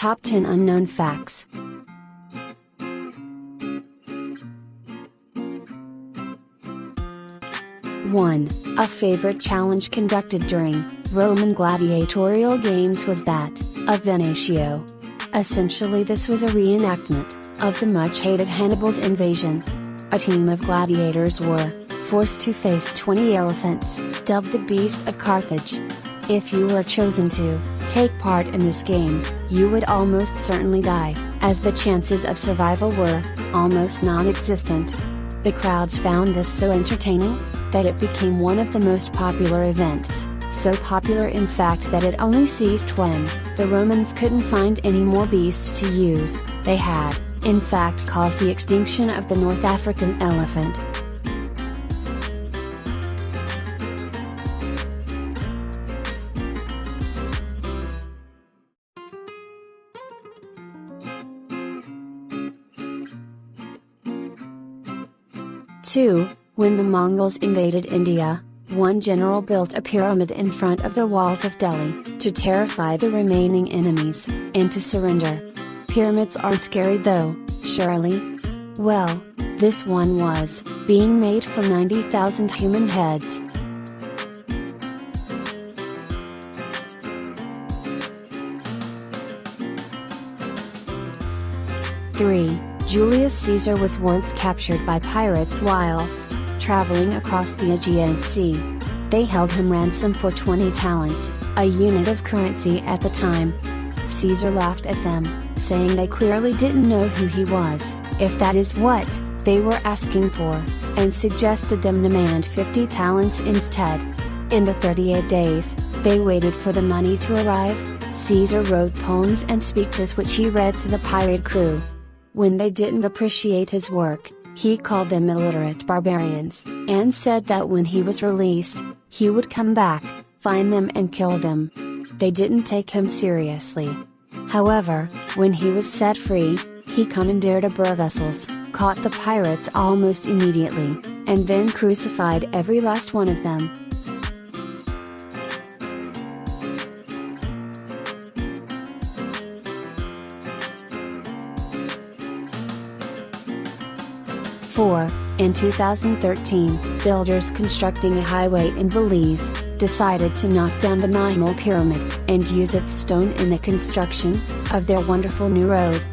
Top 10 Unknown Facts. 1. A favorite challenge conducted during Roman gladiatorial games was that of venatio. Essentially, this was a reenactment of the much-hated Hannibal's invasion. A team of gladiators were forced to face 20 elephants, dubbed the Beast of Carthage. If you were chosen to take part in this game, you would almost certainly die, as the chances of survival were almost non-existent. The crowds found this so entertaining that it became one of the most popular events, so popular in fact that it only ceased when the Romans couldn't find any more beasts to use. They had, in fact, caused the extinction of the North African elephant. Two. When the Mongols invaded India, one general built a pyramid in front of the walls of Delhi, to terrify the remaining enemies into surrender. Pyramids aren't scary though, surely? Well, this one was, being made from 90,000 human heads. 3. Julius Caesar was once captured by pirates whilst traveling across the Aegean Sea. They held him ransom for 20 talents, a unit of currency at the time. Caesar laughed at them, saying they clearly didn't know who he was, if that is what they were asking for, and suggested them demand 50 talents instead. In the 38 days they waited for the money to arrive, Caesar wrote poems and speeches which he read to the pirate crew. When they didn't appreciate his work, he called them illiterate barbarians, and said that when he was released, he would come back, find them and kill them. They didn't take him seriously. However, when he was set free, he commandeered a vessels, caught the pirates almost immediately, and then crucified every last one of them. In 2013, builders constructing a highway in Belize decided to knock down the Nile Pyramid and use its stone in the construction of their wonderful new road.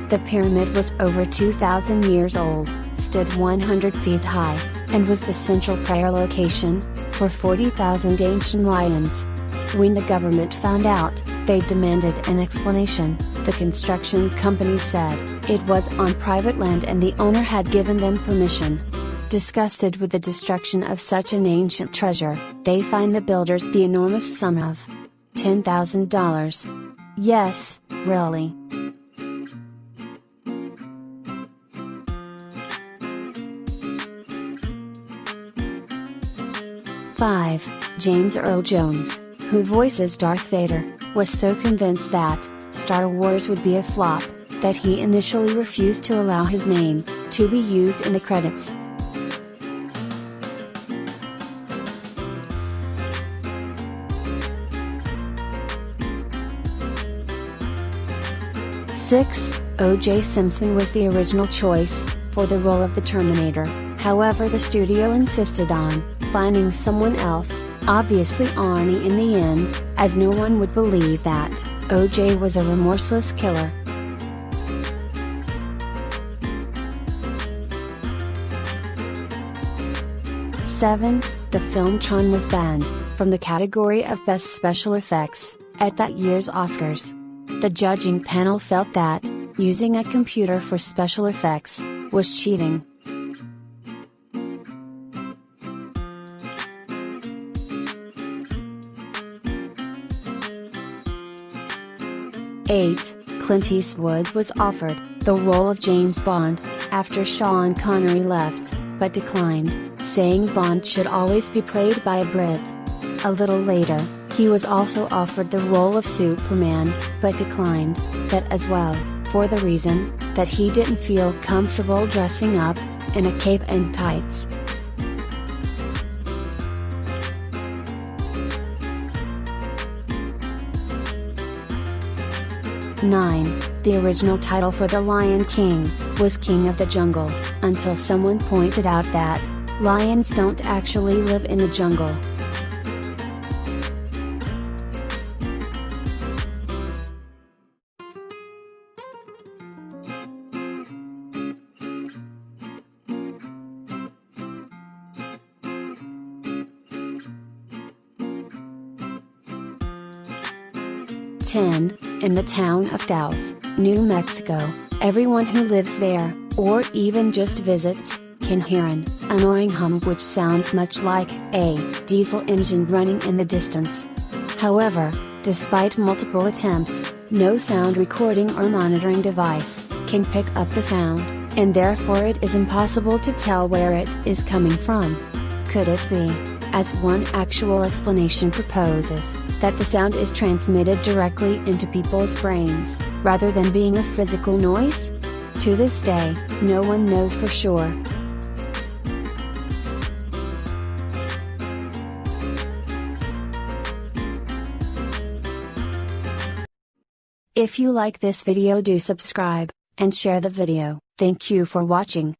The pyramid was over 2,000 years old, stood 100 feet high, and was the central prayer location for 40,000 ancient Mayans. When the government found out, they demanded an explanation. The construction company said it was on private land and the owner had given them permission. Disgusted with the destruction of such an ancient treasure, they fined the builders the enormous sum of $10,000. Yes, really. James Earl Jones, who voices Darth Vader, was so convinced that Star Wars would be a flop, that he initially refused to allow his name to be used in the credits. O.J. Simpson was the original choice for the role of the Terminator, however the studio insisted on finding someone else, obviously Arnie in the end, as no one would believe that O.J. was a remorseless killer. 7. The film Tron was banned from the category of Best Special Effects at that year's Oscars. The judging panel felt that using a computer for special effects was cheating. 8. Clint Eastwood was offered the role of James Bond after Sean Connery left, but declined, saying Bond should always be played by a Brit. A little later, he was also offered the role of Superman, but declined that as well, for the reason that he didn't feel comfortable dressing up in a cape and tights. 9. The original title for The Lion King was King of the Jungle, until someone pointed out that lions don't actually live in the jungle. In the town of Taos, New Mexico, everyone who lives there, or even just visits, can hear an annoying hum which sounds much like a diesel engine running in the distance. However, despite multiple attempts, no sound recording or monitoring device can pick up the sound, and therefore it is impossible to tell where it is coming from. Could it be, as one actual explanation proposes, that the sound is transmitted directly into people's brains, rather than being a physical noise? To this day, no one knows for sure. If you like this video, do subscribe, and share the video. Thank you for watching.